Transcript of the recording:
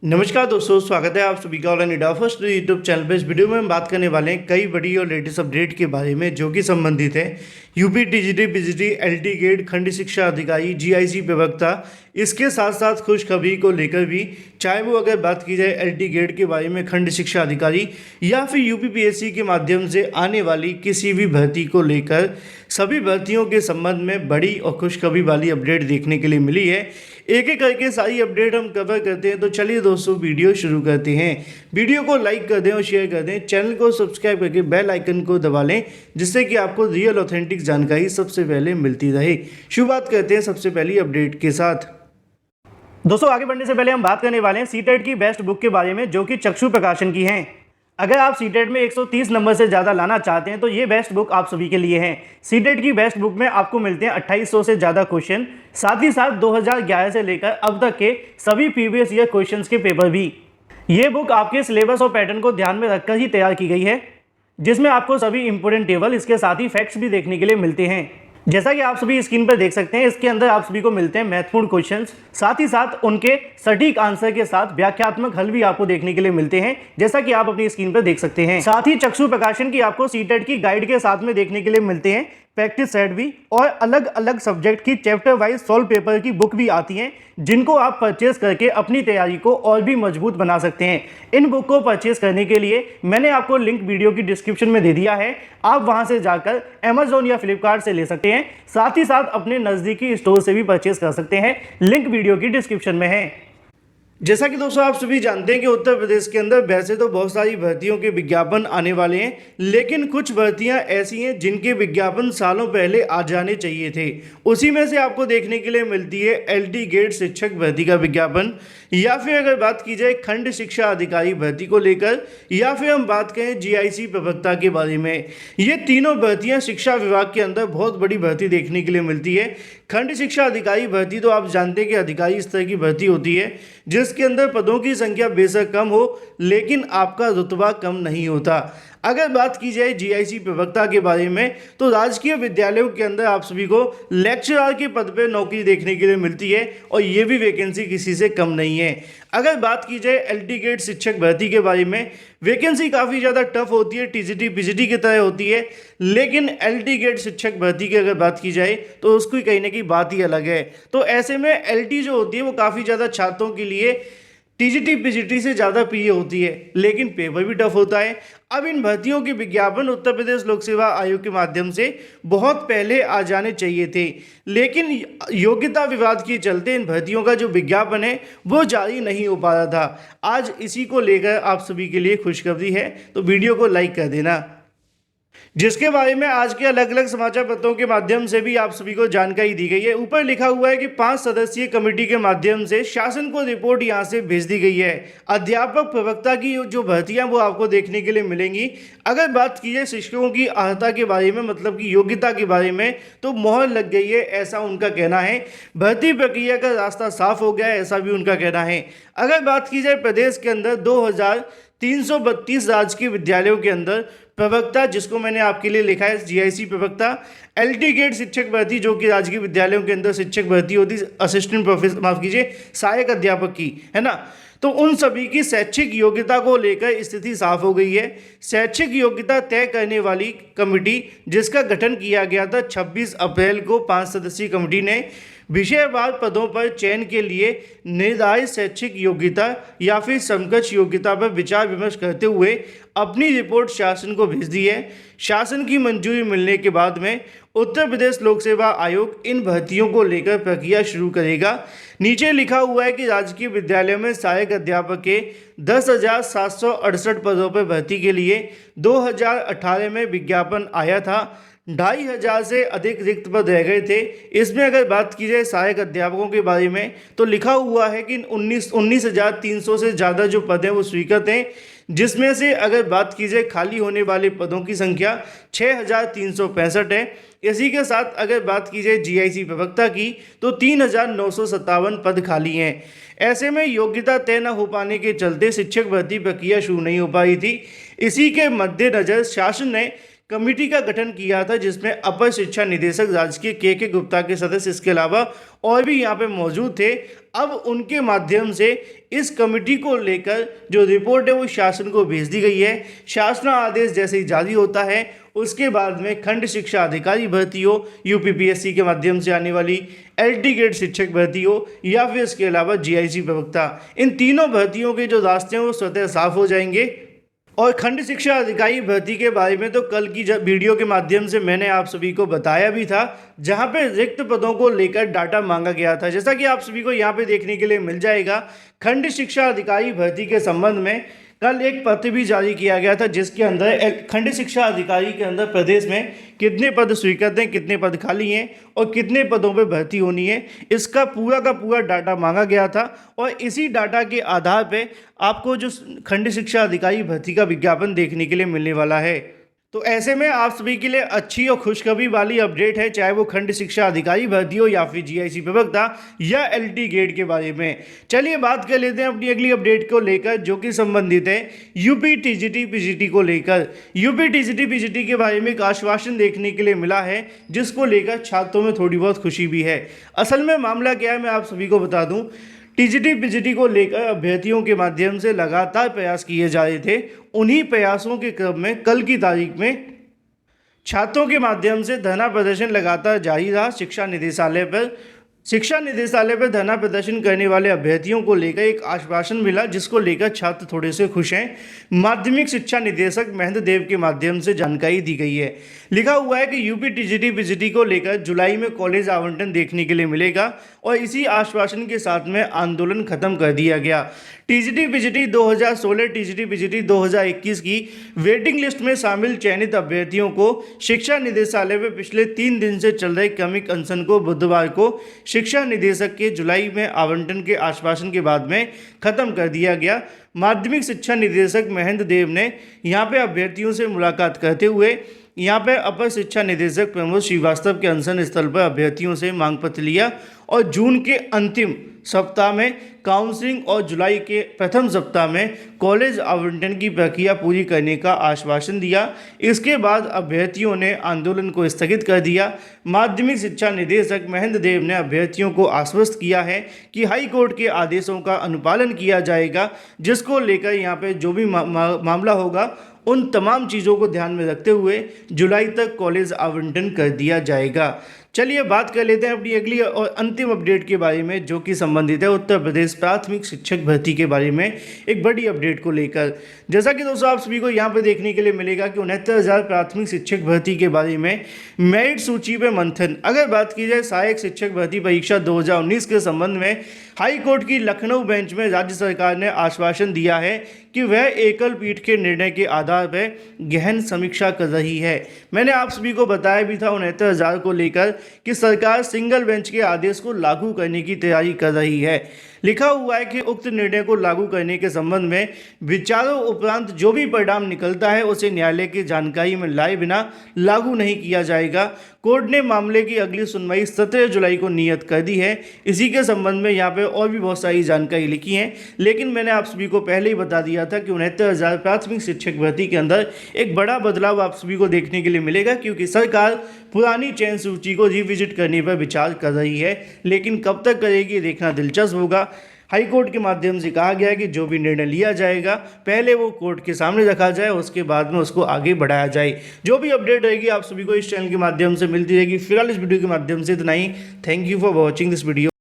नमस्कार दोस्तों, स्वागत है आप सभी का online India first YouTube channel पे। इस वीडियो में हम बात करने वाले हैं कई बड़ी और लेटेस्ट अपडेट के बारे में जो कि संबंधित है यूपी टीजीटी पीजीटी एलटी गेट खंड शिक्षा अधिकारी जीआईसी प्रवक्ता। इसके साथ साथ खुशखबरी को लेकर भी, चाहे वो अगर बात की जाए एलटी गेट के बारे में खंड शिक्षा अधिकारी या फिर यूपीपीएससी के माध्यम से आने वाली किसी भी भर्ती को लेकर, सभी भर्तियों के संबंध में बड़ी और खुशखबरी वाली अपडेट देखने के लिए मिली है। एक एक करके सारी अपडेट हम कवर करते हैं, तो चलिए दोस्तों वीडियो शुरू करते हैं। वीडियो को लाइक कर दें और शेयर कर दें, चैनल को सब्सक्राइब करके बेल आइकन को दबा लें, जिससे कि आपको रियल ऑथेंटिक जानकारी सबसे पहले मिलती रहे। शुरुआत करते हैं सबसे पहली अपडेट के साथ। दोस्तों, आगे बढ़ने से पहले हम बात करने वाले हैं सीटेट की बेस्ट बुक के बारे में, जो कि चक्षु प्रकाशन की हैं। अगर आप सीटेट में 130 नंबर से ज़्यादा लाना चाहते हैं तो ये बेस्ट बुक आप सभी के लिए है। सीटेट की बेस्ट बुक में आपको मिलते हैं 2800 से ज़्यादा क्वेश्चन, साथ ही साथ 2011 से लेकर अब तक के सभी प्रीवियस ईयर क्वेश्चंस के पेपर भी। ये बुक आपके सिलेबस और पैटर्न को ध्यान में रखकर ही तैयार की गई है, जिसमें आपको सभी इंपॉर्टेंट टेबल, इसके साथ ही फैक्ट्स भी देखने के लिए मिलते हैं। जैसा कि आप सभी स्क्रीन पर देख सकते हैं, इसके अंदर आप सभी को मिलते हैं महत्वपूर्ण क्वेश्चंस, साथ ही साथ उनके सटीक आंसर के साथ व्याख्यात्मक हल भी आपको देखने के लिए मिलते हैं, जैसा कि आप अपनी स्क्रीन पर देख सकते हैं। साथ ही चक्षु प्रकाशन की आपको सीटेट की गाइड के साथ में देखने के लिए मिलते हैं प्रैक्टिस सेट भी, और अलग अलग सब्जेक्ट की चैप्टर वाइज सॉल्व पेपर की बुक भी आती हैं, जिनको आप परचेज करके अपनी तैयारी को और भी मजबूत बना सकते हैं। इन बुक को परचेज करने के लिए मैंने आपको लिंक वीडियो की डिस्क्रिप्शन में दे दिया है, आप वहां से जाकर अमेजोन या फ्लिपकार्ट से ले सकते हैं, साथ ही साथ अपने नज़दीकी स्टोर से भी परचेज कर सकते हैं। लिंक वीडियो की डिस्क्रिप्शन में है। जैसा कि दोस्तों आप सभी जानते हैं कि उत्तर प्रदेश के अंदर वैसे तो बहुत सारी भर्तियों के विज्ञापन आने वाले हैं, लेकिन कुछ भर्तियां ऐसी हैं जिनके विज्ञापन सालों पहले आ जाने चाहिए थे। उसी में से आपको देखने के लिए मिलती है एलटी गेट शिक्षक भर्ती का विज्ञापन, या फिर अगर बात की जाए खंड शिक्षा अधिकारी भर्ती को लेकर, या फिर हम बात करें जीआईसी प्रवक्ता के बारे में। ये तीनों भर्तियाँ शिक्षा विभाग के अंदर बहुत बड़ी भर्ती देखने के लिए मिलती है। खंड शिक्षा अधिकारी भर्ती तो आप जानते हैं कि अधिकारी स्तर की भर्ती होती है, जिसके अंदर पदों की संख्या बेशक कम हो, लेकिन आपका रुतबा कम नहीं होता। अगर बात की जाए जीआईसी प्रवक्ता के बारे में, तो राजकीय विद्यालयों के अंदर आप सभी को लेक्चरर के पद पर नौकरी देखने के लिए मिलती है, और ये भी वैकेंसी किसी से कम नहीं है। अगर बात की जाए एलटी गेट शिक्षक भर्ती के बारे में, वैकेंसी काफ़ी ज़्यादा टफ होती है, टीजीटी पीजीटी की तरह होती है, लेकिन एलटी गेट शिक्षक भर्ती की अगर बात की जाए तो उसकी कहीं ना कहीं बात ही अलग है। तो ऐसे में एलटी जो होती है वो काफ़ी ज़्यादा छात्रों के लिए टीजीटी पीजीटी से ज़्यादा प्रिय होती है, लेकिन पेपर भी टफ होता है। अब इन भर्तियों के विज्ञापन उत्तर प्रदेश लोक सेवा आयोग के माध्यम से बहुत पहले आ जाने चाहिए थे, लेकिन योग्यता विवाद के चलते इन भर्तियों का जो विज्ञापन है वो जारी नहीं हो पा रहा था। आज इसी को लेकर आप सभी के लिए खुशखबरी है, तो वीडियो को लाइक कर देना, जिसके बारे में आज के अलग अलग समाचार पत्रों के माध्यम से भी आप सभी को जानकारी दी गई है। ऊपर लिखा हुआ है कि 5 सदस्यीय कमेटी के माध्यम से शासन को रिपोर्ट यहां से भेज दी गई है। अध्यापक प्रवक्ता की जो भर्तियां वो आपको देखने के लिए मिलेंगी। अगर बात की जाए शिक्षकों की अर्हता के बारे में, मतलब कि योग्यता के बारे में, तो मोहर लग गई है, ऐसा उनका कहना है। भर्ती प्रक्रिया का रास्ता साफ हो गया है, ऐसा भी उनका कहना है। अगर बात की जाए प्रदेश के अंदर 2332 राजकीय विद्यालयों के अंदर प्रवक्ता, जिसको मैंने आपके लिए लिखा है जीआईसी प्रवक्ता, एलटी गेट शिक्षक भर्ती जो कि राजकीय विद्यालयों के अंदर शिक्षक भर्ती होती है, असिस्टेंट प्रोफेसर, माफ कीजिए, सहायक अध्यापक की, है ना। तो उन सभी की शैक्षिक योग्यता को लेकर स्थिति साफ हो गई है। शैक्षिक योग्यता तय करने वाली कमेटी, जिसका गठन किया गया था 26 अप्रैल को 5 सदस्यीय कमेटी ने विषयवार पदों पर चयन के लिए निर्धारित शैक्षिक योग्यता या फिर समकक्ष योग्यता पर विचार विमर्श करते हुए अपनी रिपोर्ट शासन को भेज दी है। शासन की मंजूरी मिलने के बाद में उत्तर प्रदेश लोक सेवा आयोग इन भर्तियों को लेकर प्रक्रिया शुरू करेगा। नीचे लिखा हुआ है कि राजकीय विद्यालयों में सहायक अध्यापक के 10,768 पदों पर भर्ती के लिए 2018 में विज्ञापन आया था। 2500 से अधिक रिक्त पद रह गए थे। इसमें अगर बात की जाए सहायक अध्यापकों के बारे में, तो लिखा हुआ है कि 19,300 से ज़्यादा जो पद हैं वो स्वीकृत हैं, जिसमें से अगर बात की जाए खाली होने वाले पदों की संख्या 6,365 है। इसी के साथ अगर बात की जाए जीआईसी प्रवक्ता की, तो 3,957 पद खाली हैं। ऐसे में योग्यता तय न हो पाने के चलते शिक्षक भर्ती प्रक्रिया शुरू नहीं हो पाई थी। इसी के मद्देनज़र शासन ने कमेटी का गठन किया था, जिसमें अपर शिक्षा निदेशक राजकीय के गुप्ता के सदस्य इसके अलावा और भी यहाँ पे मौजूद थे। अब उनके माध्यम से इस कमेटी को लेकर जो रिपोर्ट है वो शासन को भेज दी गई है। शासन आदेश जैसे ही जारी होता है उसके बाद में खंड शिक्षा अधिकारी भर्ती हो, यूपीपीएससी के माध्यम से आने वाली एलटी ग्रेड शिक्षक भर्ती हो, या फिर इसके अलावा जीआईसी प्रवक्ता, इन तीनों भर्तियों के जो रास्ते हैं वो स्वतः साफ हो जाएंगे। और खंड शिक्षा अधिकारी भर्ती के बारे में तो कल की वीडियो के माध्यम से मैंने आप सभी को बताया भी था, जहां पे रिक्त पदों को लेकर डाटा मांगा गया था, जैसा कि आप सभी को यहां पे देखने के लिए मिल जाएगा। खंड शिक्षा अधिकारी भर्ती के संबंध में कल एक पत्र भी जारी किया गया था, जिसके अंदर खंड शिक्षा अधिकारी के अंदर प्रदेश में कितने पद स्वीकृत हैं, कितने पद खाली हैं और कितने पदों पे भर्ती होनी है, इसका पूरा का पूरा डाटा मांगा गया था। और इसी डाटा के आधार पे आपको जो खंड शिक्षा अधिकारी भर्ती का विज्ञापन देखने के लिए मिलने वाला है। तो ऐसे में आप सभी के लिए अच्छी और खुशखबरी वाली अपडेट है, चाहे वो खंड शिक्षा अधिकारी भर्ती हो या फिर जीआईसी प्रवक्ता या एलटी ग्रेड के बारे में। चलिए बात कर लेते हैं अपनी अगली अपडेट को लेकर, जो कि संबंधित है यूपी टीजीटी पीजीटी को लेकर। यूपी टीजीटी पीजीटी के बारे में एक आश्वासन देखने के लिए मिला है, जिसको लेकर छात्रों में थोड़ी बहुत खुशी भी है। असल में मामला क्या है मैं आप सभी को बता दूं, टीजीटी पीजीटी को लेकर अभ्यर्थियों के माध्यम से लगातार प्रयास किए जा रहे थे। उन्हीं प्रयासों के क्रम में कल की तारीख में छात्रों के माध्यम से धरना प्रदर्शन लगातार जारी रहा। शिक्षा निदेशालय पर धरना प्रदर्शन करने वाले अभ्यर्थियों को लेकर एक आश्वासन मिला, जिसको लेकर छात्र थोड़े से खुश हैं। माध्यमिक शिक्षा निदेशक महेंद्र देव के माध्यम से जानकारी दी गई है। लिखा हुआ है कि यूपी टीजीटी पीजीटी को लेकर जुलाई में कॉलेज आवंटन देखने के लिए मिलेगा और इसी आश्वासन के साथ में आंदोलन खत्म कर दिया गया। टीजीटी पीजीटी 2016 टीजीटी पीजीटी 2021 की वेटिंग लिस्ट में शामिल चयनित अभ्यर्थियों को शिक्षा निदेशालय में पिछले 3 दिन से चल रहे क्रमिक अनशन को बुधवार को शिक्षा निदेशक के जुलाई में आवंटन के आश्वासन के बाद में खत्म कर दिया गया। माध्यमिक शिक्षा निदेशक महेंद्र देव ने यहाँ पे अभ्यर्थियों से मुलाकात करते हुए यहाँ पे अपर शिक्षा निदेशक प्रमोद श्रीवास्तव के अनशन स्थल पर अभ्यर्थियों से मांग पत्र लिया और जून के अंतिम सप्ताह में काउंसलिंग और जुलाई के प्रथम सप्ताह में कॉलेज आवंटन की प्रक्रिया पूरी करने का आश्वासन दिया। इसके बाद अभ्यर्थियों ने आंदोलन को स्थगित कर दिया। माध्यमिक शिक्षा निदेशक महेंद्र देव ने अभ्यर्थियों को आश्वस्त किया है कि हाई कोर्ट के आदेशों का अनुपालन किया जाएगा, जिसको लेकर यहाँ पे जो भी मामला होगा उन तमाम चीज़ों को ध्यान में रखते हुए जुलाई तक कॉलेज आवंटन कर दिया जाएगा। चलिए बात कर लेते हैं अपनी अगली और अंतिम अपडेट के बारे में, जो कि संबंधित है उत्तर प्रदेश प्राथमिक शिक्षक भर्ती के बारे में एक बड़ी अपडेट को लेकर। जैसा कि दोस्तों आप सभी को यहाँ पर देखने के लिए मिलेगा कि 69,000 प्राथमिक शिक्षक भर्ती के बारे में मेरिट सूची पे मंथन। अगर बात की जाए सहायक शिक्षक भर्ती परीक्षा 2019 के संबंध में हाई कोर्ट की लखनऊ बेंच में राज्य सरकार ने आश्वासन दिया है कि वह एकल पीठ के निर्णय के आधार पर गहन समीक्षा कर रही है। मैंने आप सभी को बताया भी था 69,000 को लेकर कि सरकार सिंगल बेंच के आदेश को लागू करने की तैयारी कर रही है। लिखा हुआ है कि उक्त निर्णय को लागू करने के संबंध में विचारों उपरांत जो भी परिणाम निकलता है उसे न्यायालय की जानकारी में लाए बिना लागू नहीं किया जाएगा। कोर्ट ने मामले की अगली सुनवाई 17 जुलाई को नियत कर दी है। इसी के संबंध में यहाँ पे और भी बहुत सारी जानकारी लिखी है, लेकिन मैंने आप सभी को पहले ही बता दिया था कि 69,000 प्राथमिक शिक्षक भर्ती के अंदर एक बड़ा बदलाव आप सभी को देखने के लिए मिलेगा, क्योंकि सरकार पुरानी चयन सूची को रिविजिट करने पर विचार कर रही है, लेकिन कब तक करेगी देखना दिलचस्प होगा। हाई कोर्ट के माध्यम से कहा गया है कि जो भी निर्णय लिया जाएगा पहले वो कोर्ट के सामने रखा जाए, उसके बाद में उसको आगे बढ़ाया जाए। जो भी अपडेट रहेगी आप सभी को इस चैनल के माध्यम से मिलती रहेगी। फिलहाल इस वीडियो के माध्यम से इतना ही। Thank you for watching this video.